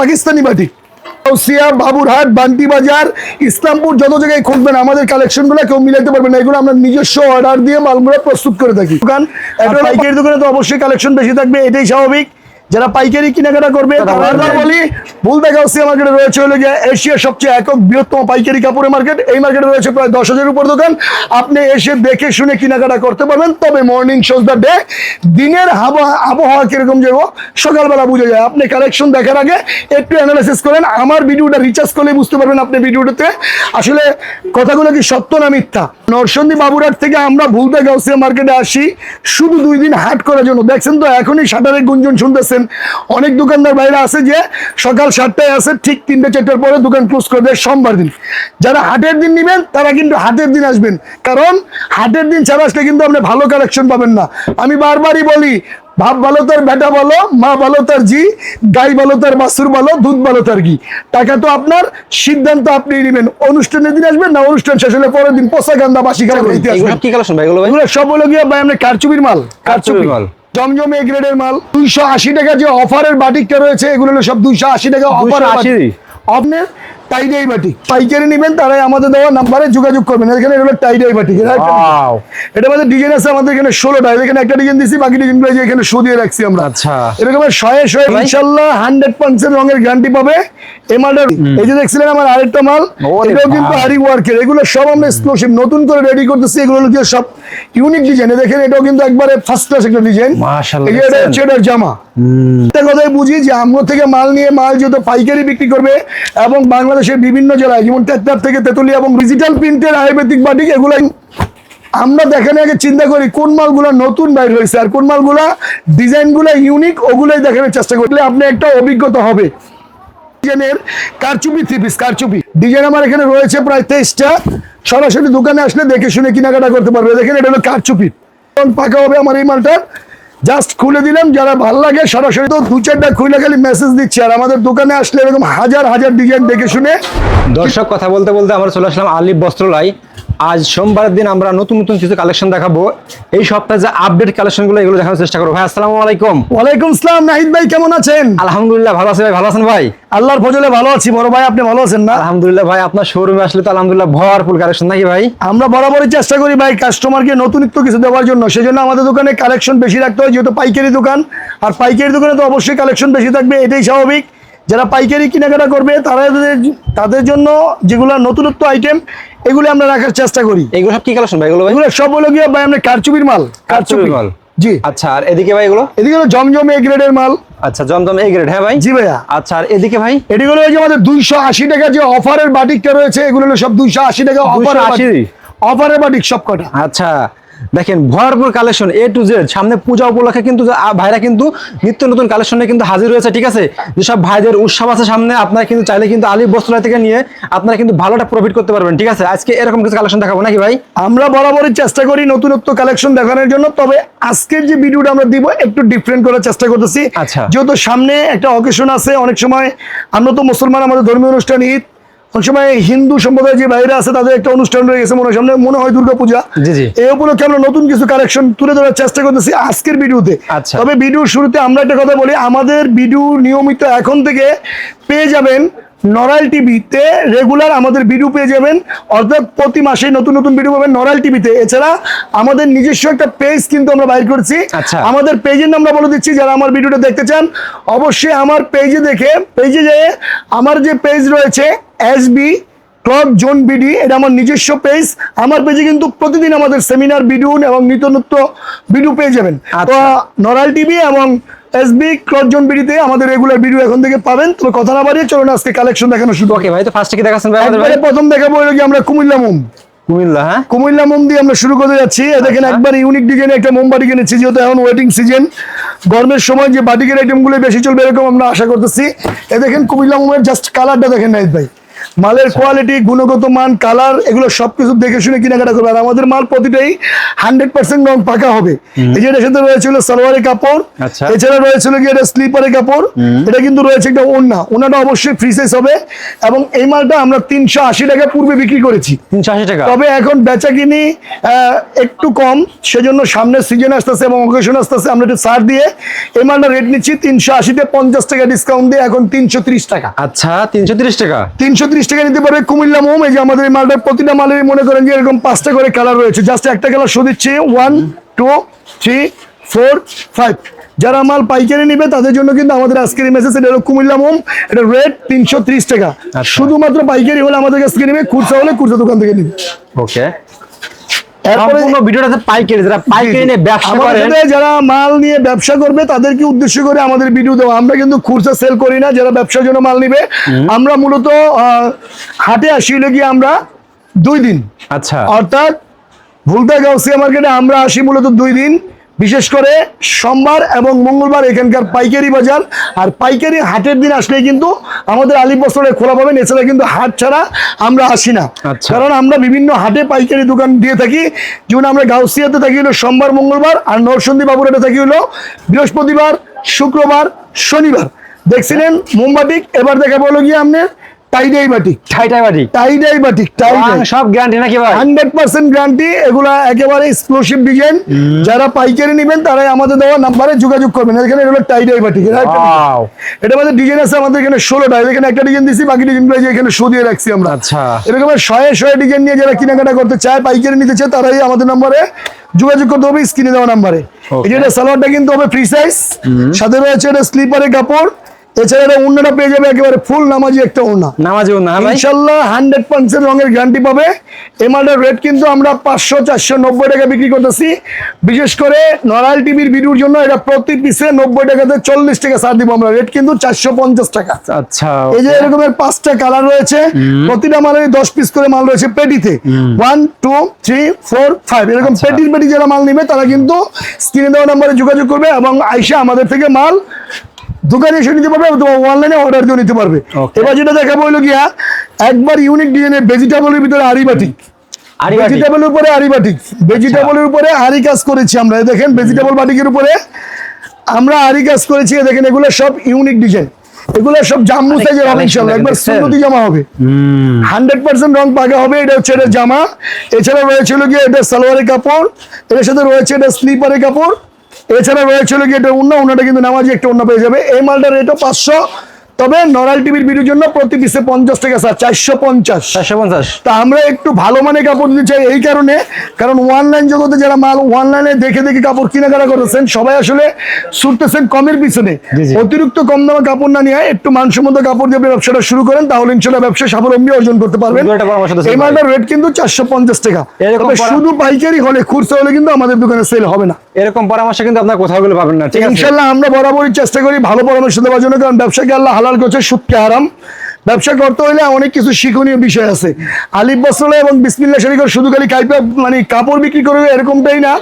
Pakistani batik Baburhat, Bunty বাজার, ইসলামপুর, যত জায়গায় খুঁজবেন আমাদের কালেকশন গুলো কেউ মিলাইতে পারবে না। এগুলো আমরা নিজস্ব অর্ডার দিয়ে মালগুলো প্রস্তুত করে থাকি। দোকান পাইকারি দোকানে তো অবশ্যই কালেকশন বেশি থাকবে, এটাই স্বাভাবিক। যারা পাইকারি কেনাকাটা করবে তারা বলি ভুলতা গাউসিয়া মার্কেটে রয়েছে হলো গিয়ে এশিয়ার সবচেয়ে একক বৃহত্তম পাইকারি কাপড়ের মার্কেট। এই মার্কেটে রয়েছে প্রায় 10,000 উপর দোকান। আপনি এসে দেখে শুনে কেনাকাটা করতে পারবেন। তবে মর্নিং শোজ দ্য ডে, দিনের আবহাওয়া কিরকম যাবো সকালবেলা বুঝে যায়। আপনি কালেকশন দেখার আগে একটু অ্যানালাইসিস করেন। আমার ভিডিওটা রিচার্জ করলে বুঝতে পারবেন আপনি ভিডিওটাতে আসলে কথাগুলো কি সত্য না মিথ্যা। নরসিংদী বাবুরহাট থেকে আমরা ভুলতা গাউসিয়া মার্কেটে আসি শুধু 2 দিন হাট করার জন্য। দেখছেন তো এখনই শাটারের গুঞ্জন শুনতেছেন। অনেক দোকানদার বাইরে আছে যে সকাল 7টায় আছে, ঠিক 3-4টার পরে দোকান ক্লোজ করে দেয় সোমবার দিন। যারা হাটের দিন নেবেন তারা কিন্তু হাটের দিন আসবেন, কারণ হাটের দিন ছাড়া আসলে কিন্তু আপনি ভালো কালেকশন পাবেন না। আমি বারবারই বলি, ভাব ভালো তার বেটা ভালো, মা ভালো তার জি, গাই ভালো তার বাছুর ভালো, দুধ ভালো তার ঘি। টাকা তো আপনার, সিদ্ধান্ত আপনি নেবেন। অনুষ্ঠানের দিন আসবেন না, অনুষ্ঠান শেষ হলে পরের দিন পচা গান্দা বাসি খাবার খাইতে আসবেন। কি কালেকশন ভাই এগুলো? এগুলো সব হলো গিয়ে ভাই আমরা কারচুপির মাল, কারচুপি মাল, জমজম এ গ্রেডের মাল। 280 টাকা যে অফারের বাটিকটা রয়েছে এগুলো হলো সব 280 টাকা অফার। আপনার টাইডাই বাটিক পাইকারি নেবেন তারাই আমাদের দেওয়া নাম্বারে যোগাযোগ করবেন। এখানে হলো টাইডাই বাটিক, এটা আমাদের ডিজাইন আছে আমাদের এখানে 16টা। এখানে একটা ডিজাইন দিছি, বাকি ডিজাইনগুলো এখানে শো দিয়ে রাখছি আমরা। আচ্ছা, এরকম 100 ইনশাআল্লাহ 100% রঙের গ্যারান্টি পাবে। এই মালটা এই যে দেখছিলেন আমার আরেকটা মাল, এটাও কিন্তু আরি ওয়ার্কের। এগুলো সব আমরা এক্সক্লুসিভ নতুন করে রেডি করতেছি। এগুলো হলো সব ইউনিক ডিজাইন। দেখেন এটাও কিন্তু একবারে ফার্স্ট ক্লাস একটা ডিজাইন। মাশাআল্লাহ, এই যে এটা হচ্ছে এটার জামা। একটা কথাই বুঝি যে আমরা থেকে মাল নিয়ে মাল যেহেতু পাইকারি বিক্রি করবে এবং বাংলাদেশের বিভিন্ন জেলায় যেমন টেকনাফ থেকে তেতুলিয়া এবং ডিজিটাল প্রিন্টের আয়ুর্বেদিক বাটিক, এগুলো আমরা দেখানো আগে চিন্তা করি কোন মালগুলা নতুন বাইর হয়েছে আর কোন মালগুলা ডিজাইনগুলো ইউনিক, ওগুলোই দেখানোর চেষ্টা করলে আপনি একটা অভিজ্ঞতা হবে। ডিজাইনের কারচুপি 3 পিস কারচুপি ডিজাইন আমার এখানে রয়েছে প্রায় 23টা। সরাসরি দোকানে আসলে দেখে শুনে কেনাকাটা করতে পারবে। দেখেন এটা হলো কারচুপি, পাকা হবে আমার এই মালটা। জাস্ট খুলে দিলাম, যারা ভালো লাগে সরাসরি তো 2-4টা খুলে খালি মেসেজ দিচ্ছে। আর আমাদের দোকানে আসলে এরকম হাজার হাজার ডিজাইন দেখে শুনে। দর্শক কথা বলতে বলতে আমরা চলে আসলাম আলিফ বস্ত্রালয়। আজ সোমবারের দিন আমরা নতুন নতুন কিছু কালেকশন দেখাবো। এই সপ্তাহে যে আপডেট কালেকশনগুলো এগুলো দেখানোর চেষ্টা করবো। ভাই আসসালামু আলাইকুম। ওয়ালাইকুম আসসালাম। নাহিদ ভাই কেমন আছেন? আলহামদুলিল্লাহ ভালো আছি ভাই, ভালো আছেন ভাই? আল্লাহর ফজলে ভালো আছি বড় ভাই, আপনি ভালো আছেন না? আলহামদুলিল্লাহ ভাই, আপনার শোরুমে আসলে তো আলহামদুলিল্লাহ ভরপুর কালেকশন নাকি ভাই? আমরা বরাবরই চেষ্টা করি ভাই কাস্টমারকে নতুনত্ব কিছু দেওয়ার জন্য। সেজন্য আমাদের দোকানে কালেকশন বেশি রাখতে হয়, যেহেতু পাইকারি দোকান। আর পাইকারি দোকানে তো অবশ্যই কালেকশন বেশি থাকবে, এটাই স্বাভাবিক। যারা পাইকারি কেনাকাটা করবে তাদের জন্য যেগুলো নতুনত্ব আইটেম এগুলো আমরা রাখার চেষ্টা করি। এগুলো সব কি কালেকশন ভাই এগুলো? এগুলো সব হলো গিয়ে ভাই আমরা কারচুপির মাল, কারচুপির মাল জি। আচ্ছা, আর এদিকে ভাই এগুলো? এদিকে হলো জমজম এ গ্রেডের মাল। আচ্ছা, জমজম এ গ্রেড, হ্যাঁ ভাই জি ভাইয়া। আচ্ছা, আর এদিকে ভাই? এগুলো হলো যে আমাদের 280 টাকা যে অফারের বাটিকটা রয়েছে, এগুলো হলো সব 280 টাকা অফারের বাটিক সব কটা। আচ্ছা, দেখেন ভরপুর কালেকশন এ টু জেড। সামনে পূজা উপলক্ষে কিন্তু ভাইরা কিন্তু নিত্য নতুন কালেকশনে কিন্তু হাজির হয়েছে, ঠিক আছে? যেসব ভাইদের উৎসব আছে সামনে, আপনারা কিন্তু চাইলে কিন্তু আলিফ বস্ত্রালয় থেকে নিয়ে আপনারা কিন্তু ভালোটা প্রফিট করতে পারবেন, ঠিক আছে? আজকে এরকম কিছু কালেকশন দেখাবো নাকি ভাই? আমরা বরাবরই চেষ্টা করি নতুনত্ব কালেকশন দেখানোর জন্য। তবে আজকের যে ভিডিওটা আমরা দিব একটু ডিফারেন্ট করার চেষ্টা করতেছি। আচ্ছা, যেহেতু সামনে একটা অকেশন আছে, অনেক সময় আমরা তো মুসলমান, আমাদের ধর্মীয় অনুষ্ঠান ঈদ, অনেক সময় হিন্দু সম্প্রদায়ের যে বাইরে আছে তাদের একটা অনুষ্ঠান রয়ে গেছে সামনে, মনে হয় দুর্গাপূজা। এই উপলক্ষে আমরা নতুন কিছু কালেকশন তুলে ধরার চেষ্টা করতেছি আজকের ভিডিওতে। তবে ভিডিওর শুরুতে আমরা একটা কথা বলি, আমাদের ভিডিও নিয়মিত এখন থেকে পেয়ে যাবেন নরাল টিভিতে। রেগুলার আমাদের ভিডিও পেয়ে যাবেন, অর্থাৎ প্রতি মাসে নতুন নতুন ভিডিও পাবেন নরাল টিভিতে। এছাড়া আমাদের নিজস্ব একটা পেজ কিন্তু আমরা বাইর করছি। আমাদের পেজের নামটা বলে দিচ্ছি, যারা আমার ভিডিওটা দেখতে চান অবশ্যই আমার পেজে দেখে পেজে যেয়ে আমার যে পেজ রয়েছে এসবি ক্লথ জোন বিডি, এটা আমার নিজস্ব পেজ। আমার পেজে কিন্তু প্রতিদিন আমাদের সেমিনার ভিডিও এবং নিত্যনত্য ভিডিও পেয়ে যাবেন। তো নরাল টিভি এবং এসবি ক্লথ জোন বিডিতে আমাদের রেগুলার ভিডিও এখন থেকে পাবেন। তো কথা না বাড়িয়ে চলুন আজকে কালেকশন দেখানো শুরু। ওকে ভাই, তো ফার্স্টে কি দেখাচ্ছেন ভাই আমাদের? প্রথম দেখাবো হলো কি আমরা কুমিল্লা মোম। কুমিল্লা, হ্যাঁ কুমিল্লা মোম দিয়ে আমরা শুরু করতে যাচ্ছি। দেখেন একবার ইউনিক ডিজাইনের একটা মোমবাতি কিনেছি, যেহেতু এখন ওয়েটিং সিজন, গরমের সময় যে বাটিকের আইটেমগুলো বেশি চলবে এরকম আমরা আশা করতেছি। এ দেখেন কুমিল্লা মোমের জাস্ট কালারটা দেখেন নাইদ ভাই, মালের কোয়ালিটি, গুণগত মান, কালার, এগুলো সবকিছু দেখে শুনে কেনাকাটা করবে। আর আমাদের মাল প্রতিটাই 100% রং পাকা হবে। এই যে এটার সাথে রয়েছিল সালোয়ারের কাপড়, আচ্ছা। এছাড়া রয়েছিল কি এটা স্লিপারের কাপড়, এটা কিন্তু রয়েছে একটা ওড়না, ওড়নাটা অবশ্যই ফ্রি সাইজ হবে। এবং এই মালটা আমরা 380 টাকা পূর্বে বিক্রি করেছি, 380 টাকা। তবে এখন বেচা কিনি একটু কম, সেজন্য সামনে সিজন আসতেছে এবং অকেশন আসতেছে, আমরা একটু ছাড় দিয়ে এই মালটা রেট নিচ্ছি 380-তে 50 টাকা ডিসকাউন্ট দিয়ে এখন 330 টাকা। আচ্ছা 330 টাকা, 330 টাকা নিতে পারবে কুমিল্লা মোম। এই যে আমাদের এই মালটার প্রতিটা মালেরই মনে করেন যে এরকম 5টা করে কালার রয়েছে, জাস্ট একটা কালার শো দিচ্ছি 1 2 3 4 5। যারা মাল পাইকারি নিবে তাদের জন্য কিন্তু আমাদের আজকের মেসেজ, এটা হলো কুমিল্লা মোম, এটা রেট 330 টাকা। শুধুমাত্র পাইকারি হলে আমাদের কাছ থেকে নিবে, খুচরা হলে খুচরা দোকান থেকে নিবে। ওকে, এরপরে সম্পূর্ণ ভিডিওটাতে পাইকারি, যারা পাইকারি নিয়ে ব্যবসা আমাদের করেন, সাথে যারা মাল নিয়ে ব্যবসা করবে তাদেরকে উদ্দেশ্য করে আমাদের ভিডিও দেওয়া। আমরা কিন্তু খুচরা সেল করি না, যারা ব্যবসার জন্য মাল নিবে। আমরা মূলত হাটে আসি হলো গিয়ে আমরা 2 দিন, আচ্ছা অর্থাৎ ভুলতা গাউসিয়া মার্কেটে আমরা আসি মূলত 2 দিন, বিশেষ করে সোমবার এবং মঙ্গলবার এখানকার পাইকারি বাজার। আর পাইকারি হাটের দিন আসলে কিন্তু আমাদের আলিফ বস্ত্রালয় খোলা পাবেন, এছাড়া কিন্তু হাট ছাড়া আমরা আসি না। আচ্ছা। কারণ আমরা বিভিন্ন হাটে পাইকারি দোকান দিয়ে থাকি, যেমন আমরা গাউসিয়াতে থাকি হলো সোমবার মঙ্গলবার, আর নরসিংদী বাবুরাটে থাকি হলো বৃহস্পতিবার, শুক্রবার, শনিবার। দেখছিলেন মোমবাটিক, এবার দেখাবো হলো গিয়ে আপনার টাইডাই বাটিক। ঠাইটাই বাড়ি টাইডাই বাটিক, টাইডাই সব গ্যারান্টি নাকি ভাই? 100% গ্যারান্টি, এগুলা একেবারে এক্সক্লুসিভ ডিজাইন। যারা পাইকারি নেবেন তারাই আমাদের দেওয়া নাম্বারে যোগাযোগ করবেন। এখানে এগুলো টাইডাই বাটিক, Wow! এটা আমাদের ডিজাইন আছে আমাদের এখানে 16টা, এখানে একটা ডিজাইন দিছি, বাকি ডিজাইনগুলো এখানে শো দিয়ে রাখছি আমরা। আচ্ছা। এরকম 100 ডিজাইন নিয়ে যারা কেনাকাটা করতে চায়, পাইকারি নিতে চায়, তারাই আমাদের নাম্বারে যোগাযোগ করতে হবে, স্ক্রিনে দেওয়া নাম্বারে। এই যে এটা সালোয়ারটা কিন্তু হবে ফ্রি সাইজ, সাথে রয়েছে এটা স্লিপারের কাপড়, এছাড়া এটা ওড়নাটা পেয়ে যাবে একেবারে ফুল নামাজি একটা ওড়না, নামাজি না ভাই? ইনশাআল্লাহ 100% রঙের গ্যারান্টি পাবে। এই মালটার রেট কিন্তু আমরা 500-490 টাকা বিক্রি করতেছি। বিশেষ করে নরাল টিভির ভিডিওর জন্য এটা প্রতি পিসে 90 টাকাতে 40 টাকা ছাড় দিব আমরা, রেট কিন্তু 450 টাকা। আচ্ছা, এই যে এরকমের 5টা কালার রয়েছে, প্রতিটা মালের 10 পিস করে মাল রয়েছে পেটিতে, 1 2 3 4 5 এরকম পেটির পেটি যারা মাল নিবে তারা কিন্তু স্ক্রিনে দেওয়া নাম্বারে যোগাযোগ করবে এবং আইসা আমাদের থেকে মাল দোকানে এসে নিতে পারবে, অনলাইনে অর্ডার দিয়ে নিতে পারবে। এবার যেটা দেখাবো হলো গিয়া একবার ইউনিক ডিজাইনের ভেজিটেবলের ভিতরে আরি বাটিক, ভেজিটেবলের উপরে আরি বাটিক, ভেজিটেবলের উপরে আরি কাজ করেছি আমরা। দেখেন ভেজিটেবল বাটিকের উপরে আমরা আরি কাজ করেছি, দেখেন এগুলো সব ইউনিক ডিজাইন, এগুলো সব জাম্বু সাইজের হবে ইনশাআল্লাহ, একবার সুন্নতি জামা হবে, 100% রং পাকা হবে। এটা হচ্ছে এটা জামা, এছাড়া রয়েছে হলো গিয়ে এটা সালোয়ারের কাপড়, এর সাথে রয়েছে এটা স্লিপারের কাপড়, এছাড়া রয়েছে হলো গিয়ে এটা ওড়নাটা কিন্তু নামাজি একটা ওড়না পেয়ে যাবে। এই মালটার রেটও 500, তবে নরাল টিভির ভিডিওর জন্য প্রতি পিসে 50 টাকা স্যার, 450। তা আমরা একটু ভালো মানের কাপড় দিতে চাই এই কারণে, কারণ অনলাইন জগতে যারা মাল অনলাইনে দেখে দেখে কাপড় কেনাকাটা করতেছেন, সবাই আসলে ছুটতেছেন কমের পিছনে। অতিরিক্ত কম দামে কাপড় না নিয়ে একটু মানসম্মত কাপড় দিয়ে ব্যবসাটা শুরু করেন, তাহলে ইনশাআল্লাহ ব্যবসা স্বাবলম্বী অর্জন করতে পারবেন। এই মালটার রেট কিন্তু 450 টাকা, তবে শুধু পাইকারি হলে, খুচরা হলে কিন্তু আমাদের দোকানে সেল হবে না। এরকম পরামর্শ কিন্তু আপনার কোথাও গেলে পাবেন না, ঠিক আছে? ইনশাআল্লাহ আমরা বরাবরই চেষ্টা করি ভালো পরামর্শ দেওয়ার জন্য, কারণ ব্যবসাকে আল্লাহ হালাল করছে, সুদকে হারাম। ব্যবসা করতে হলে অনেক কিছু শিক্ষণীয় বিষয় আছে। আলিফ বস্ত্রালয় এবং বিসমিল্লাহ শাড়িঘর শুধু খালি মানে কাপড় বিক্রি করবে এরকমটাই না,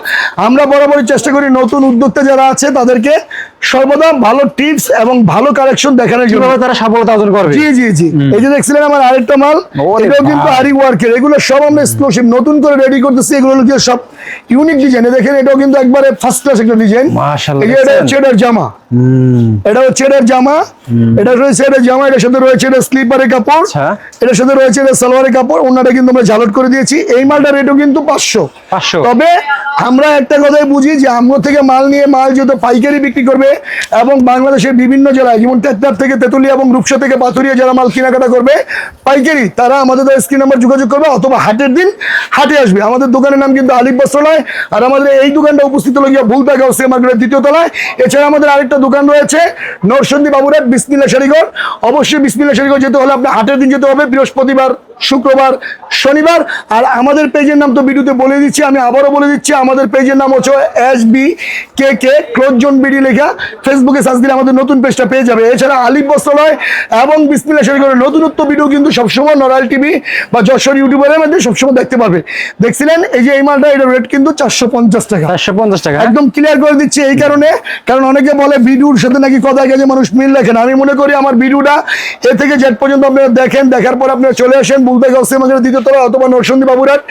আমরা বরাবরই চেষ্টা করি নতুন উদ্যোক্তা যারা আছে তাদেরকে সর্বদা ভালো টিপস এবং ভালো কালেকশন দেখানোর জন্য, তারা সফলতা অর্জন করবে। জি জি জি। এই যে দেখছিলেন আমার আরেকটা মাল, এটাও কিন্তু আরি ওয়ার্কের, এগুলো সব আমরা এক্সক্লুসিভ নতুন করে রেডি করতেছি, এগুলো হলো সব ইউনিক ডিজাইন। দেখেন এটাও কিন্তু একবারে ফার্স্ট ক্লাস একটা ডিজাইন। মাশাআল্লাহ, এই যে এটা হচ্ছে এটার জামা, এটা হচ্ছে এটার জামা, এটা রয়েছে এটার জামা, এটার সাথে রয়েছে এটা স্লিপারের কাপড়, এটার সাথে রয়েছে এটা সালোয়ারের কাপড়, ওনাটা কিন্তু আমরা ঝালট করে দিয়েছি। এই মালটার রেটও কিন্তু 500। তবে আমরা একটা কথাই বুঝি যে আমরা থেকে মাল নিয়ে মাল যেহেতু পাইকারি বিক্রি করবে এবং বাংলাদেশের বিভিন্ন জেলায় যেমন টেকনাফ থেকে তেতুলিয়া এবং রূপসা থেকে পাথুরিয়া যারা মাল কেনাকাটা করবে পাইকারি, তারা আমাদের স্ক্রিন নাম্বার যোগাযোগ করবে অথবা হাটের দিন হাটে আসবে। আমাদের দোকানের নাম কিন্তু আলিফ বস্ত্রালয়, আর আমাদের এই দোকানটা উপস্থিত হলো গিয়ে ভুলতা গাউসিয়া মার্কেটের 2য় তলায়। এছাড়া আমাদের আরেকটা দোকান রয়েছে নরসিংদী বাবুরাট বিসমিল্লাহ শাড়িঘর। অবশ্যই বিসমিল্লাহ শাড়িঘর যেতে হলে আপনার হাটের দিন যেতে হবে, বৃহস্পতিবার শুক্রবার, শনিবার। আর আমাদের পেজের নাম তো ভিডিওতে বলে দিচ্ছি, আমি আবারও বলে দিচ্ছি, আমাদের পেজের নাম হচ্ছে SBKK ক্লোজ জোন বিডি লেখা। ফেসবুকে সার্চ দিলে আমাদের নতুন পেজটা পেয়ে যাবে। এছাড়া আলিফ বস্ত্রালয় এবং বিসমিল্লাহ শরীফের নতুনত্ব ভিডিও কিন্তু সবসময় নড়াইল টিভি বা যশোর ইউটিউবের মধ্যে সবসময় দেখতে পাবে। দেখছিলেন এই যে এই মালটা, এটার রেট কিন্তু 450 টাকা। 450 টাকা একদম ক্লিয়ার করে দিচ্ছি এই কারণে, কারণ অনেকে বলে ভিডিওর সাথে নাকি কথায় কাজে মানুষ মিল রাখেন। আমি মনে করি আমার ভিডিওটা এ থেকে জেড পর্যন্ত আপনারা দেখেন, দেখার পর আপনারা চলে আসেন বুলতাগাঁও সিনেমাঘরের দ্বিতীয় তলা অথবা নরসিংদী বাবুরহাট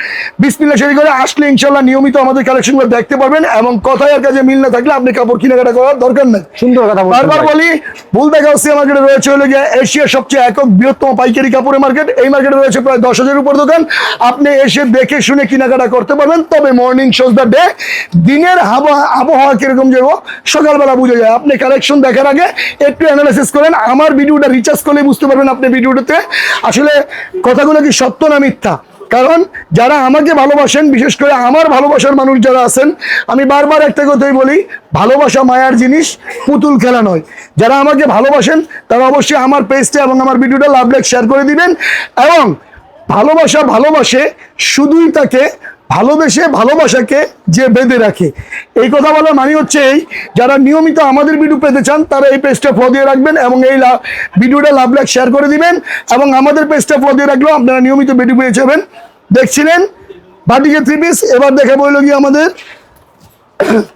বিসমিল্লাহ শরীফ করে আসলে ইনশাল্লাহ নিয়মিত আমাদের কালেকশনগুলো দেখতে পারবেন। এবং কথায় আর কাজে মিল না থাকলে আপনি কাপড় কেনাকাটা করার দরকার নেই। সুন্দর কথা বলছেন বারবার ভাই। বলি, বুলতাগাঁও সিনেমাঘরে রয়েছে হলো গিয়ে এশিয়ার সবচেয়ে একক বৃহত্তম পাইকারি কাপড়ের মার্কেট। এই মার্কেটে রয়েছে প্রায় 10,000 উপর দোকান। আপনি এসে দেখে শুনে কেনাকাটা করতে পারবেন। তবে মর্নিং শোজ দ্য ডে, দিনের আবহাওয়া কিরকম যাবো সকালবেলা বুঝে যায়। আপনি কালেকশন দেখার আগে একটু অ্যানালাইসিস করেন। আমার ভিডিওটা রিচার্জ করলে বুঝতে পারবেন আপনি ভিডিওটাতে আসলে কথাগুলো কি সত্য না মিথ্যা। কারণ যারা আমাকে ভালোবাসেন, বিশেষ করে আমার ভালোবাসার মানুষ যারা আছেন, আমি বারবার একটা কথাই বলি, ভালোবাসা মায়ার জিনিস, পুতুল খেলা নয়। যারা আমাকে ভালোবাসেন তারা অবশ্যই আমার পেজটা এবং আমার ভিডিওটা লাভ লাইক শেয়ার করে দিবেন। এবং ভালোবাসে শুধুই তাকে ভালোবেসে ভালোবাসাকে যে বেঁধে রাখে। এই কথা বলার মানে হচ্ছে এই, যারা নিয়মিত আমাদের ভিডিও পেতে চান তারা এই পেজটা ফলো দিয়ে রাখবেন এবং এই ভিডিওটা লাভ লাইক শেয়ার করে দিবেন। এবং আমাদের পেজটা ফলো দিয়ে রাখলেও আপনারা নিয়মিত ভিডিও পেয়ে যাবেন। দেখছিলেন বাটিকের 3 পিস, এবার দেখাবো হলো গিয়ে আমাদের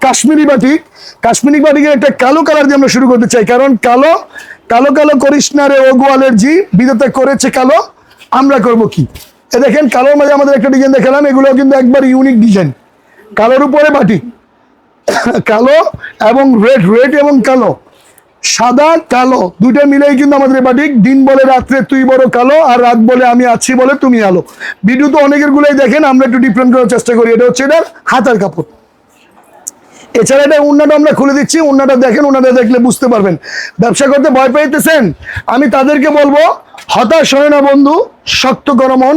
কাশ্মীরি বাটিক। কাশ্মীরি বাটিকের একটা কালো কালার দিয়ে আমরা শুরু করতে চাই, কারণ কালো কালো কালো করিস না রে ও গোয়ালের জি, বিধাতা করেছে কালো, আমরা করব কি। এ দেখেন কালোর মাঝে আমাদের একটা ডিজাইন দেখালাম, এগুলো কিন্তু একবার ইউনিক ডিজাইন। কালোর উপরে বাটিক, কালো এবং রেড এবং কালো, সাদা কালো দুইটা মিলেই কিন্তু আমাদের এই বাটিক। দিন বলে রাত্রে তুই বড় কালো, আর রাত বলে আমি আছি বলে তুমি আলো। ভিডিও তো অনেকের গুলাই দেখেন, আমরা একটু ডিফারেন্ট করার চেষ্টা করি। এটা হচ্ছে এটার হাতার কাপড়। এছাড়া এটা উন্নাটা আমরা খুলে দিচ্ছি, উন্নাটা দেখেন, উন্নাটা দেখলে বুঝতে পারবেন। ব্যবসা করতে ভয় পাইতেছেন, আমি তাদেরকে বলবো হতাশ হয় না বন্ধু, শক্ত করো মন,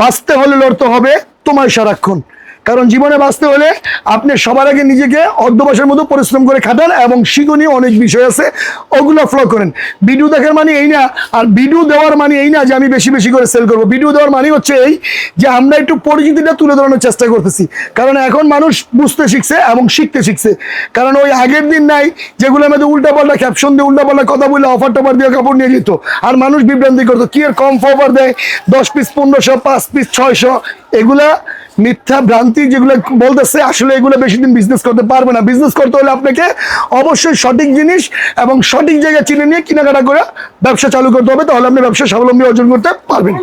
বাঁচতে হলে লড়তে হবে তোমায় সারাক্ষণ। কারণ জীবনে বাঁচতে হলে আপনি সবার আগে নিজেকে অর্ধবসার মতো পরিশ্রম করে খাটান এবং শিক্ষণীয় অনেক বিষয় আছে, ওগুলো ফলো করেন। ভিডিও দেখার মানে এই না, আর ভিডিও দেওয়ার মানে এই না যে আমি বেশি বেশি করে সেল করবো। ভিডিও দেওয়ার মানে হচ্ছে এই যে আমরা একটু পরিচিতিটা তুলে ধরানোর চেষ্টা করতেছি। কারণ এখন মানুষ বুঝতে শিখছে এবং শিখতে শিখছে। কারণ ওই আগের দিন নাই যেগুলো আমাদের উল্টাপাল্টা ক্যাপশন দিয়ে উল্টাপাল্টা কথা বলে অফার টফার দিয়ে কাপড় নিয়ে যেত, আর মানুষ বিভ্রান্তি করতো কি এর কম অফার দেয়, 10 পিস 1500, 5 পিস 600, এগুলা মিথ্যা ভ্রান্তি যেগুলো বলতেছে। আসলে এগুলো বেশি দিন বিজনেস করতে পারবে না। বিজনেস করতে হলে আপনাকে অবশ্যই সঠিক জিনিস এবং সঠিক জায়গা চিনে নিয়ে কেনাকাটা করে ব্যবসা চালু করতে হবে, তাহলে আপনি ব্যবসা স্বাবলম্বী অর্জন করতে পারবেন।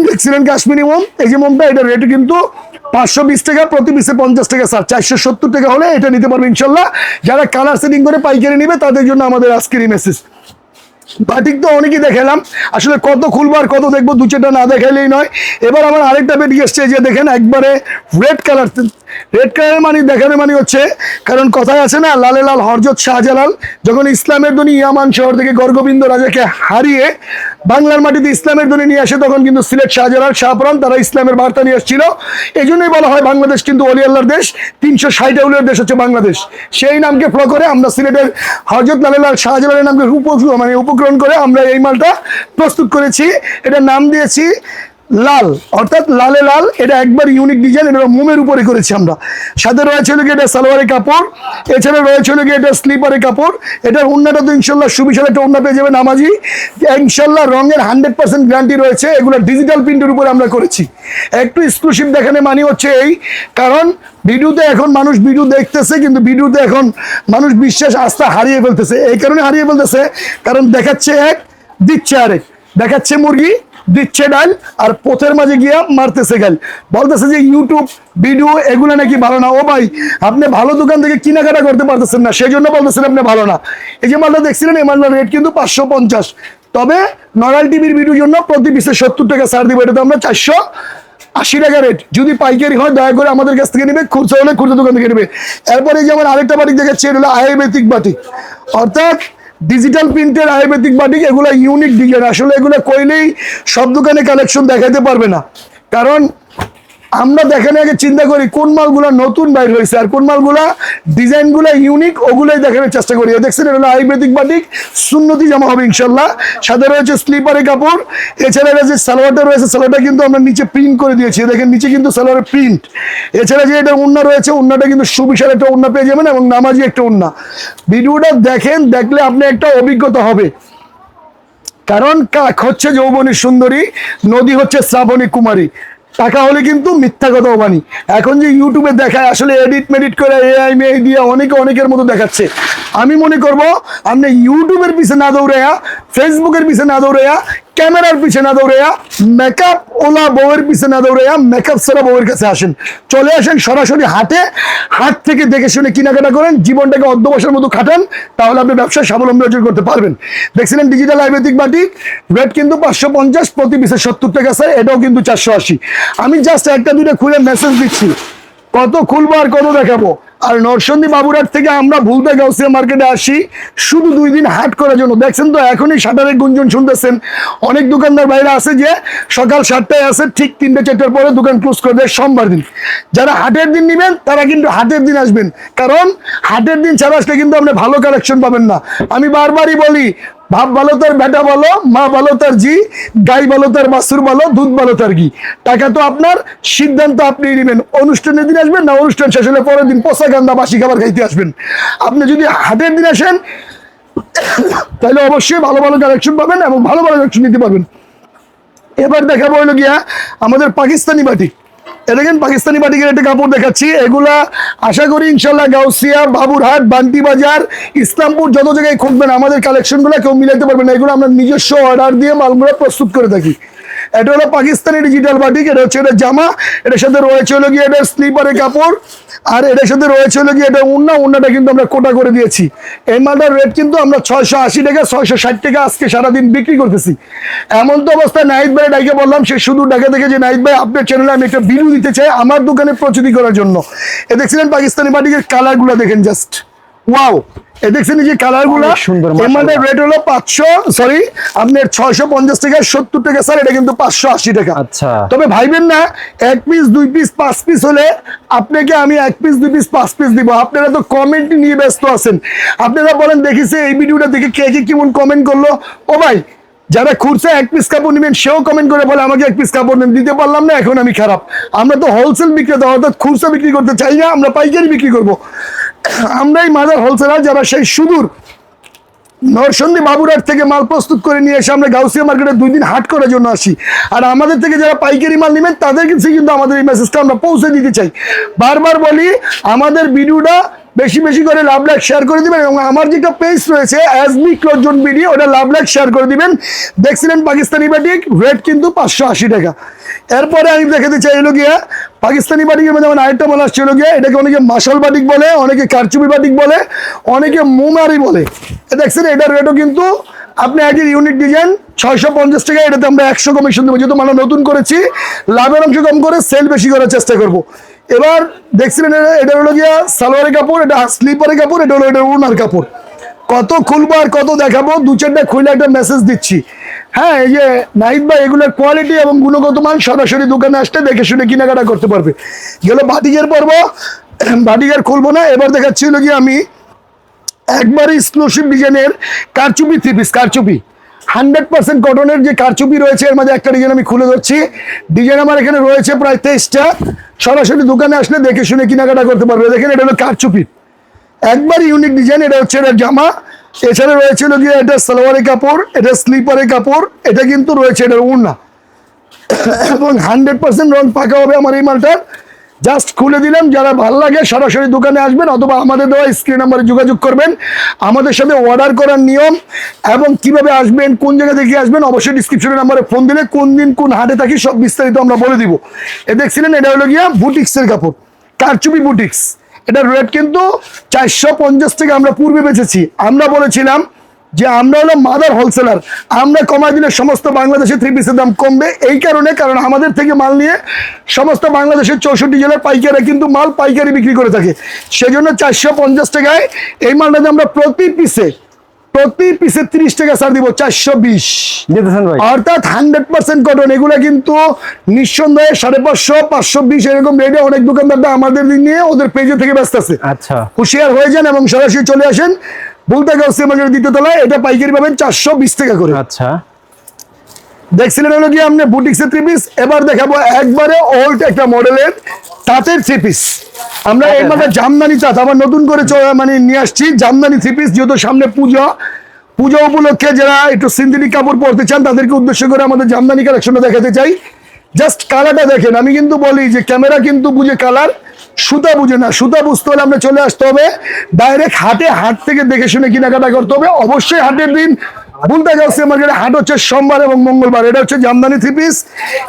দেখছিলেন কাশ্মীরি মোম, এই যে মোমটা, এটা রেট কিন্তু 520 টাকা, প্রতি পিসে 50 টাকা স্যার, 470 টাকা হলে এটা নিতে পারবে ইনশাল্লাহ। যারা কালার সেটিং করে পাইকারি নিবে তাদের জন্য আমাদের আজকের মেসেজ। বাটিক তো অনেকেই দেখালাম, আসলে কত খুলবো আর কত দেখবো, 2-4টা না দেখাইলেই নয়। এবার আমার আরেকটা বেরিয়ে এসছে, যে দেখেন একবারে রেড কালার। রেড কালারের মানে দেখানোর মানে হচ্ছে, কারণ কথায় আছে না, লালে লাল হরজত শাহজালাল যখন ইসলামের ধ্বনি ইয়ামান শহর থেকে গর্গবিন্দ রাজাকে হারিয়ে বাংলার মাটিতে ইসলামের ধ্বনি নিয়ে আসে, তখন কিন্তু সিলেট শাহজালাল শাহপুরান তারা ইসলামের বার্তা নিয়ে এসেছিল। এই জন্যই বলা হয় বাংলাদেশ কিন্তু অলি আল্লাহর দেশ, 360 আউলিয়ার দেশ হচ্ছে বাংলাদেশ। সেই নামকে ফলো করে আমরা সিলেটের হরজত লালে লাল শাহজালালের নামকে উপকরণ করে আমরা এই মালটা প্রস্তুত করেছি। এটার নাম দিয়েছি লাল, অর্থাৎ লালে লাল। এটা একবার ইউনিক ডিজাইন, এটা মোমের উপরে করেছি আমরা। সাথে রয়েছে হলো এটা সালোয়ারের কাপড়, এছাড়া রয়েছে হলো এটা স্লিপারের কাপড়। এটার ওড়নাটা তো ইনশাল্লাহ সুবিশাল একটা ওড়না পেয়ে যাবে নামাজি, ইনশাল্লাহ রঙের 100% গ্যারান্টি রয়েছে। এগুলো ডিজিটাল প্রিন্টের উপরে আমরা করেছি। একটু এক্সক্লুসিভ দেখানো মানে হচ্ছে এই, কারণ ভিডিওতে এখন মানুষ ভিডিও দেখতেছে, কিন্তু ভিডিওতে এখন মানুষ বিশ্বাস আস্থা হারিয়ে ফেলতেছে। এই কারণে হারিয়ে ফেলতেছে কারণ দেখাচ্ছে এক, দিচ্ছে আরেক। দেখাচ্ছে মুরগি, দিচ্ছে ডাল, আর পথের মাঝে গিয়া মারতেছে গাল। বলতেছে যে ইউটিউব ভিডিও এগুলো নাকি ভালো না। ও ভাই, আপনি ভালো দোকান থেকে কেনাকাটা করতে পারতেছেন না, সেই জন্য বলতেছেন আপনি ভালো না। এই যে মালটা দেখছিলেন, এই মালটার রেট কিন্তু 550। তবে নড়াইল টিভির ভিডিওর জন্য প্রতি পিসে 70 টাকা ছাড় দিব। এটা তো আমরা 480 টাকা রেট। যদি পাইকারি হয় দয়া করে আমাদের কাছ থেকে নেবে, খুচরা হলে খুচরা দোকান থেকে নেবে। এরপরে যেমন আরেকটা বাটিক দেখাচ্ছে, এটা হলো আয়ুর্বেদিক বাটিক, অর্থাৎ ডিজিটাল প্রিন্টের আয়ুর্বেদিক বাটিক। এগুলো ইউনিক ডিজাইন, আসলে এগুলো কইলেই সব দোকানে কালেকশন দেখাতে পারবে না। কারণ আমরা দেখানোর আগে চিন্তা করি কোন মালগুলা নতুন বাইর হয়েছে আর কোন মালগুলা ডিজাইনগুলো ইউনিক, ওগুলোই দেখানোর চেষ্টা করি। দেখছেন এটা হলো আয়ুর্বেদিক বাটিক, সুন্নতি জামা হবে ইনশাল্লাহ। সাথে রয়েছে স্লিপারের কাপড়। এছাড়া যে সালোয়ারটা রয়েছে, সালোয়ারটা কিন্তু আমরা নিচে প্রিন্ট করে দিয়েছি, দেখেন নিচে কিন্তু সালোয়ারের প্রিন্ট। এছাড়া যে এটা ওড়না রয়েছে, ওড়নাটা কিন্তু সুবিশাল একটা ওড়না পেয়ে যাবেন এবং নামাজি একটা ওড়না। ভিডিওটা দেখেন, দেখলে আপনি একটা অভিজ্ঞতা হবে। কারণ কাক হচ্ছে যৌবনী সুন্দরী, নদী হচ্ছে শ্রাবণী কুমারী। টাকা হলে কিন্তু মিথ্যা কথাও বানি। এখন যে ইউটিউবে দেখায় আসলে এডিট মেডিট করে এআই মেআই দিয়ে অনেকের মতো দেখাচ্ছে। আমি মনে করব আপনি ইউটিউবের পিছে না দৌড়াইয়া, ফেসবুকের পিছে না দৌড়াইয়া, ক্যামেরার পিছে না দৌড়াইয়া, মেকআপ ওলা বউয়ের পিছে না দৌড়াইয়া মেকআপ ছাড়া বউয়ের কাছে আসেন। চলে আসেন সরাসরি হাটে, হাট থেকে দেখে শুনে কেনাকাটা করেন, জীবনটাকে অর্ধবসার মতো খাটান, তাহলে আপনি ব্যবসায় স্বাবলম্বী অর্জন করতে পারবেন। দেখছিলেন ডিজিটাল আয়ুর্বেদিক বাটিক, রেট কিন্তু 550, প্রতি পিসে 70 টাকা স্যার, এটাও কিন্তু 480। আমি জাস্ট একটা দুটো খুলে মেসেজ দিচ্ছি, কত খুলবো আর কত দেখাবো। আর নরসিংদী বাবুরহাট থেকে আমরা ভুলতে গাউসিয়া মার্কেটে আসি শুধু 2 দিন হাট করার জন্য। দেখছেন তো এখনই শাটারের গুঞ্জন শুনতেছেন, অনেক দোকানদার বাইরে আছে যে সকাল 7টায় আছে, ঠিক 3-4টার পরে দোকান ক্লোজ করে দেয় সোমবার দিন। যারা হাটের দিন নেবেন তারা কিন্তু হাটের দিন আসবেন, কারণ হাটের দিন ছাড়া আসলে কিন্তু আপনি ভালো কালেকশন পাবেন না। আমি বারবারই বলি, ভাব ভালো তার বেটা ভালো, মা ভালো তার জি, গাই ভালো তার বাছুর ভালো, দুধ ভালো তার ঘি। টাকা তো আপনার, সিদ্ধান্ত আপনি নেবেন। অনুষ্ঠানের দিন আসবেন না অনুষ্ঠান শেষ হলে পরের দিন পচা গান্দা বাসি খাবার খাইতে আসবেন। আপনি যদি হাটের দিন আসেন তাহলে অবশ্যই ভালো ভালো কালেকশন পাবেন এবং ভালো ভালো কালেকশন নিতে পারবেন। এবার দেখাবো হলো গিয়া আমাদের পাকিস্তানি বাটিক। দেখেন পাকিস্তানি বাটিকের একটা কাপড় দেখাচ্ছি। এগুলা আশা করি ইনশাল্লাহ গাউসিয়া, বাবুরহাট, বান্টি বাজার, ইসলামপুর যত জায়গায় খুঁজবেন আমাদের কালেকশনগুলো কেউ মিলাইতে পারবেন না। এগুলো আমরা নিজস্ব অর্ডার দিয়ে মালগুলো প্রস্তুত করে থাকি। এটা হলো পাকিস্তানি ডিজিটাল বাটিক, এটা হচ্ছে এটা জামা, এটার সাথে রয়েছে হলো গিয়ে এটা স্লিপারের কাপড়, আর এটার সাথে রয়েছে হলো গিয়ে এটা ওড়না। ওড়নাটা কিন্তু আমরা কোটা করে দিয়েছি। এই মালটার রেট কিন্তু আমরা 680 টাকা, 660 টাকা আজকে সারাদিন বিক্রি করতেছি। এমন তো অবস্থায় নাহিদ ভাই ডাইকে বললাম, সে শুধু ডাকা থেকে যে নাহিদ ভাই আপনার চ্যানেলে আমি একটা ভিডিও দিতে চাই আমার দোকানে প্রচারিত করার জন্য। এ দেখছিলেন পাকিস্তানি বাটিকের কালারগুলো দেখেন, জাস্ট ওয়াও। এ দেখছেন এই যে কালারগুলো, সুন্দর। এর রেট হলো আপনার 650 টাকা, 70 টাকা স্যার, এটা কিন্তু 580 টাকা। আচ্ছা, তবে ভাইবেন না 1 পিস 2 পিস 5 পিস হলে আপনাকে আমি 1 পিস 2 পিস 5 পিস দিব। আপনারা তো কমেন্ট নিয়ে ব্যস্ত আছেন। আপনারা বলেন দেখিছে এই ভিডিওটা দেখে কে কে কেমন কমেন্ট করলো। ও ভাই, যারা খুঁড়ছে 1 পিস কাপড় নেবেন সেও কমেন্ট করে বলে আমাকে 1 পিস কাপড় নেন, দিতে পারলাম না, এখন আমি খারাপ। আমরা তো হোলসেল বিক্রেতা, অর্থাৎ খুচরা বিক্রি করতে চাই না, আমরা পাইকারি বিক্রি করব। আমরাই মাদার হোলসেলার যারা সেই সুদূর নরসিংদী বাবুরহাট থেকে মাল প্রস্তুত করে নিয়ে এসে আমরা গাউসিয়া মার্কেটে 2 দিন হাট করার জন্য আসি। আর আমাদের থেকে যারা পাইকারি মাল নেবেন তাদের কাছে কিন্তু আমাদের এই মেসেজটা আমরা পৌঁছে দিতে চাই। বারবার বলি, আমাদের ভিডিওটা বেশি বেশি করে লাভ লাইক শেয়ার করে দিবেন এবং আমার যেটা পেজ রয়েছে এসবি ক্লোজন ভিডিও, ওটা লাভ লাইক শেয়ার করে দিবেন। দেখছিলেন পাকিস্তানি বাটিক, রেট কিন্তু 580 টাকা। এরপরে আমি দেখাতে চাই হলো গিয়া পাকিস্তানি বাটিকের মধ্যে আমার আরেকটা মাল আসছে হলো গিয়া, এটাকে অনেকে মাশাল বাটিক বলে, অনেকে কারচুপি বাটিক বলে, অনেকে মোমারি বলে। দেখছেন এটার রেটও কিন্তু আপনি আগে ইউনিক ডিজাইন 650 টাকা, এটাতে আমরা 100 কমিশন দেবো। যেহেতু আমরা নতুন করেছি, লাভের অংশ কম করে সেল বেশি করার চেষ্টা করব। এবার দেখছিলেন এটা হলো গিয়া সালোয়ারের কাপড়, এটা স্লিপারের কাপড়, এটা হলো এটা ওড়নার কাপড়। কত খুলবো আর কত দেখাবো, 2-4টা খুলে একটা মেসেজ দিচ্ছি। হ্যাঁ, এই যে নাহিদ ভাই এগুলোর কোয়ালিটি এবং গুণগত মান সরাসরি দোকানে আসতে দেখে শুনে কেনাকাটা করতে পারবে। গেল বাটিকের পর্ব, বাটিকের খুলবো না। এবার দেখাচ্ছি হলো গিয়ে আমি একবারে এক্সক্লুসিভ ডিজাইনের কারচুপি 3 পিস, কারচুপি 100% কটনের যে কারচুপি রয়েছে, এর মধ্যে একটা ডিজাইন আমি খুলে ধরছি। ডিজাইন আমার এখানে রয়েছে প্রায় 23টা। সরাসরি দোকানে আসলে দেখে শুনে কেনাকাটা করতে পারবে। দেখেন এটা হলো কারচুপি, একবার ইউনিক ডিজাইন। এটা হচ্ছে এটা জামা, এছাড়া রয়েছে হলো গিয়ে এটা সালোয়ারের কাপড়, এটা স্লিপারের কাপড়, এটা কিন্তু রয়েছে এটার ওড়না এবং 100% রং পাকা হবে আমার এই মালটার। জাস্ট খুলে দিলাম, যারা ভালো লাগে সরাসরি দোকানে আসবেন অথবা আমাদের দেওয়া স্ক্রিন নাম্বারে যোগাযোগ করবেন। আমাদের সাথে অর্ডার করার নিয়ম এবং কিভাবে আসবেন, কোন জায়গা থেকে আসবেন, অবশ্যই ডিসক্রিপশনের নাম্বারে ফোন দিলে কোন দিন কোন হাটে থাকি সব বিস্তারিত আমরা বলে দিব। এ দেখছিলেন এটা হলো গিয়া বুটিক্সের কাপড়, কারচুপি বুটিক্স। এটার রেট কিন্তু 450 টাকা আমরা পূর্বে বেচেছি। আমরা বলেছিলাম যে আমরা হলো মাদার হোলসেলার, আমরা কমাই দিলে সমস্ত বাংলাদেশে 3 পিসের দাম কমবে। এই কারণে, কারণ আমাদের থেকে মাল নিয়ে সমস্ত বাংলাদেশের 64 জেলার পাইকারি কিন্তু মাল পাইকারি বিক্রি করে থাকে। সেজন্য 450 টাকায় এই মালটাতে আমরা প্রতি প্রতি পিসে 30 টাকা ছাড় দিব, 420 দিতেছেন ভাই। অর্থাৎ 100% কটন। এগুলা কিন্তু নিঃসন্দেহে 550, 520 এরকম রেটে অনেক দোকানদাররা আমাদের দিন নিয়ে ওদের পেজে থেকে ব্যস্ত আছে। আচ্ছা, হুঁশিয়ার হয়ে যান এবং সরাসরি চলে আসেন ভুলতা গাউসিয়া মার্কেটের দ্বিতীয় তলায়। এটা পাইকারি পাবেন 420 টাকা করে। আচ্ছা, দেখছিলেন হলো কি আপনি বুটিক্সের 3 পিস। এবার দেখাবো একবারে ওল্ড একটা মডেলের তাঁতের 3 পিস। আমরা এই মানে জামদানি তাঁত আবার নতুন করে মানে নিয়ে আসছি জামদানি 3 পিস, যেহেতু সামনে পূজা উপলক্ষে যারা একটু সিনথেটিক কাপড় পরতে চান তাদেরকে উদ্দেশ্য করে আমাদের জামদানি কালেকশনটা দেখাতে চাই। জাস্ট কালারটা দেখেন। আমি কিন্তু বলি যে ক্যামেরা কিন্তু বুঝে কালার, সুতা বুঝে না। সুতা বুঝতে হলে আমরা চলে আসতে হবে ডাইরেক্ট হাটে, হাট থেকে দেখে শুনে কেনাকাটা করতে হবে। অবশ্যই হাটের দিন ভুলতা গাউসিয়া মার্কেটে হাট হচ্ছে সোমবার এবং মঙ্গলবার। এটা হচ্ছে জামদানি 3 পিস।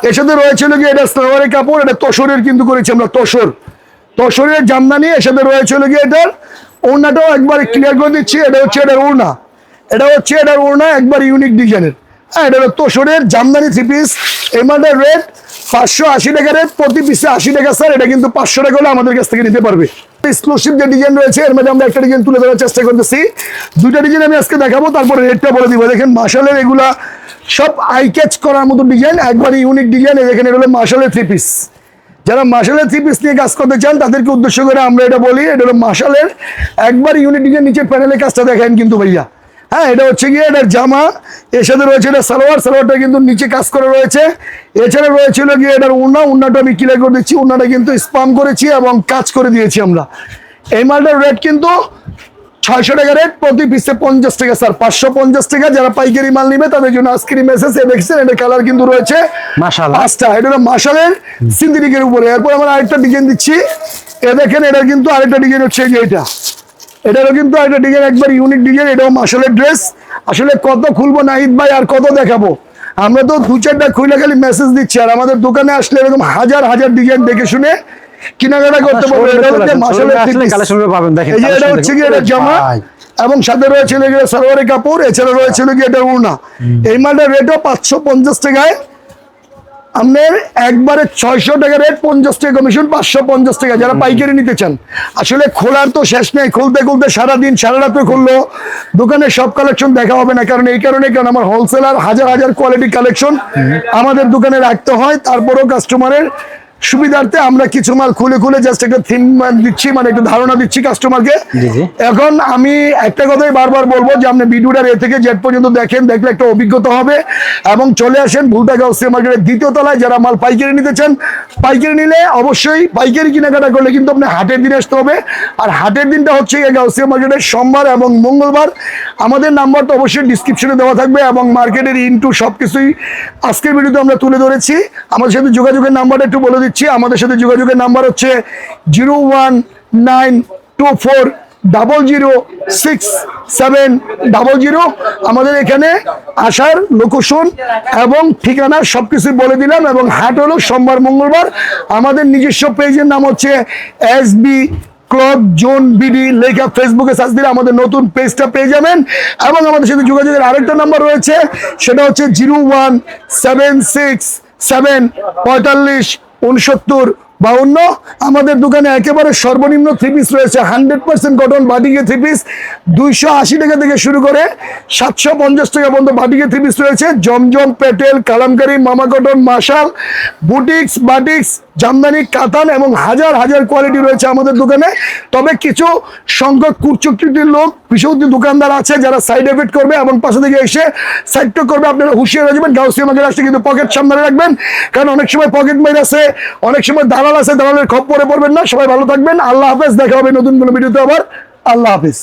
এর সাথে রয়েছে কি এটা সালোয়ারের কাপড়, এটা তসরের কিন্তু করেছি আমরা, তসরের জামদানি। এর সাথে রয়েছে কি এটার ওড়নাটাও একবার ক্লিয়ার করে দিচ্ছি। এটা হচ্ছে এটার ওড়না, এটার ওড়না একবার ইউনিক ডিজাইনের। হ্যাঁ, এটা হলো তসরের জামদানি 3 পিস। এই মালটার রেট 580 টাকা রেট, প্রতি পিসে 80 টাকা স্যার। এটা কিন্তু 500 টাকা হলে আমাদের কাছ থেকে নিতে পারবে। এক্সক্লুসিভ যে ডিজাইন রয়েছে এর মধ্যে আমরা একটা ডিজাইন তুলে ধরার চেষ্টা করতেছি। দুইটা ডিজাইন আমি আজকে দেখাবো, তারপরে রেটটা বলে দিব। দেখেন মাশালের এগুলা সব আই ক্যাচ করার মতো ডিজাইন, একবার ইউনিক ডিজাইন। দেখেন এটা হলো মাশালের 3 পিস। যারা মাশালের 3 পিস নিয়ে কাজ করতে চান তাদেরকে উদ্দেশ্য করে আমরা এটা বলি। এটা হলো মাশালের একবার ইউনিক ডিজাইন। নিচে প্যানেলের কাজটা দেখেন কিন্তু ভাইয়া। হ্যাঁ, এটা হচ্ছে গিয়ে এটার জামা, এর সাথে রয়েছে এটা সালোয়ারটা কিন্তু নিচে কাজ করা রয়েছে। এছাড়া রয়েছিল গিয়ে এটার ওড়নাটা আমি ক্লিয়ার করে দিচ্ছি। ওড়নাটা কিন্তু স্পাম করেছি এবং কাজ করে দিয়েছি আমরা। এই মালটার রেট কিন্তু 600 টাকা রেট, প্রতি পিসে 50 টাকা স্যার, 550 টাকা। যারা পাইকারি মাল নিবে তাদের জন্য আজকের মেসেজ। দেখছেন এটা কালার কিন্তু রয়েছে মাশাআল্লাহ 5টা। এটা হলো মাশালের সিনথেটিকের উপরে। এরপর আমরা আরেকটা ডিজাইন দিচ্ছি। এ দেখেন এটা কিন্তু আরেকটা ডিজাইন হচ্ছে যে এটারও কিন্তু আরেকটা ডিজাইন, একবার ইউনিক ডিজাইন। এটাও মাশালের ড্রেস। আসলে কত খুলবো নাহিদ ভাই, আর কত দেখাবো? আমরা তো 2-4টা খুলে খালি মেসেজ দিচ্ছি। আর আমাদের দোকানে আসলে এরকম হাজার হাজার ডিজাইন দেখে শুনে কেনাকাটা করতে পারবো। এটা হচ্ছে মাশালের কালেকশন পাবেন। দেখেন এটা হচ্ছে কি এটা জামা এবং সাথে রয়েছে সালোয়ারের কাপড়। এছাড়া রয়েছে কি এটা ওড়না। এই মালটার রেটও 550 টাকায়। আপনার একবারে 600 টাকা রেট, 50 টাকা কমিশন, 550 টাকা যারা পাইকারি নিতে চান। আসলে খোলার তো শেষ নেই, খুলতে খুলতে সারাদিন সারা রাত্রে খুললো দোকানে সব কালেকশন দেখা হবে না। কারণ এই কারণে, কারণ আমার হোলসেলার হাজার হাজার কোয়ালিটি কালেকশন আমাদের দোকানে রাখতে হয়। তারপরেও কাস্টমারের সুবিধার্থে আমরা কিছু মাল খুলে খুলে জাস্ট একটা থিম দিচ্ছি, মানে একটা ধারণা দিচ্ছি কাস্টমারকে। এখন আমি একটা কথাই বারবার বলবো যে আপনি ভিডিওটা এ থেকে জেড পর্যন্ত দেখেন, দেখলে একটা অভিজ্ঞতা হবে। এবং চলে আসেন ভুলতা গাউসিয়া মার্কেটের দ্বিতীয় তলায়। যারা মাল পাইকারি নিতে চান, পাইকারি নিলে অবশ্যই পাইকারি কেনাকাটা করলে কিন্তু আপনি হাটের দিনে আসতে হবে। আর হাটের দিনটা হচ্ছে গাউসিয়া মার্কেটের সোমবার এবং মঙ্গলবার। আমাদের নাম্বার তো অবশ্যই ডিসক্রিপশনে দেওয়া থাকবে এবং মার্কেটের ইনটু সবকিছুই আজকের ভিডিওতে আমরা তুলে ধরেছি। আমাদের সাথে যোগাযোগের নাম্বারটা একটু বলে দিচ্ছি। আমাদের সাথে যোগাযোগের নাম্বার হচ্ছে 01924006700। আমাদের এখানে আসার লোকেশন এবং ঠিকানা সবকিছু বলে দিলাম। এবং হাট হলো সোমবার মঙ্গলবার। আমাদের নিজস্ব পেজের নাম হচ্ছে SB ক্লথ জোন বিডি লেখা ফেসবুকে সার্চ দিলে আমাদের নতুন পেজটা পেয়ে যাবেন। এবং আমাদের সাথে যোগাযোগের আরেকটা নাম্বার রয়েছে, সেটা হচ্ছে 01767456952। আমাদের দোকানে একেবারে সর্বনিম্ন 3 পিস রয়েছে, 100% কটন বাটিকে 3 পিস 280 টাকা থেকে শুরু করে 750 টাকা পর্যন্ত বাটিকে 3 পিস রয়েছে। জমজম, পেটেল, কালামকারী, মামা কটন, মাশাল, বুটিক্স, বাটিক্স, জামদানি, কাতান এবং হাজার হাজার কোয়ালিটি রয়েছে আমাদের দোকানে। তবে কিছু সংখ্যক কুচক্রিটির লোক বিশুদ্ধ দোকানদার আছে যারা সাইড এফেক্ট করবে এবং পাশে থেকে এসে সাইড টক করবে। আপনারা হুঁশিয়ার হয়ে যাবেন। গাউসিয়া মার্কেট আসলে কিন্তু পকেট সামনে রাখবেন, কারণ অনেক সময় পকেট মাইর আছে, অনেক সময় দালাল আছে, দালালের খপ্পরে পড়বেন না। সবাই ভালো থাকবেন, আল্লাহ হাফেজ। দেখা হবে নতুন কোনো ভিডিওতে আবার। আল্লাহ হাফেজ।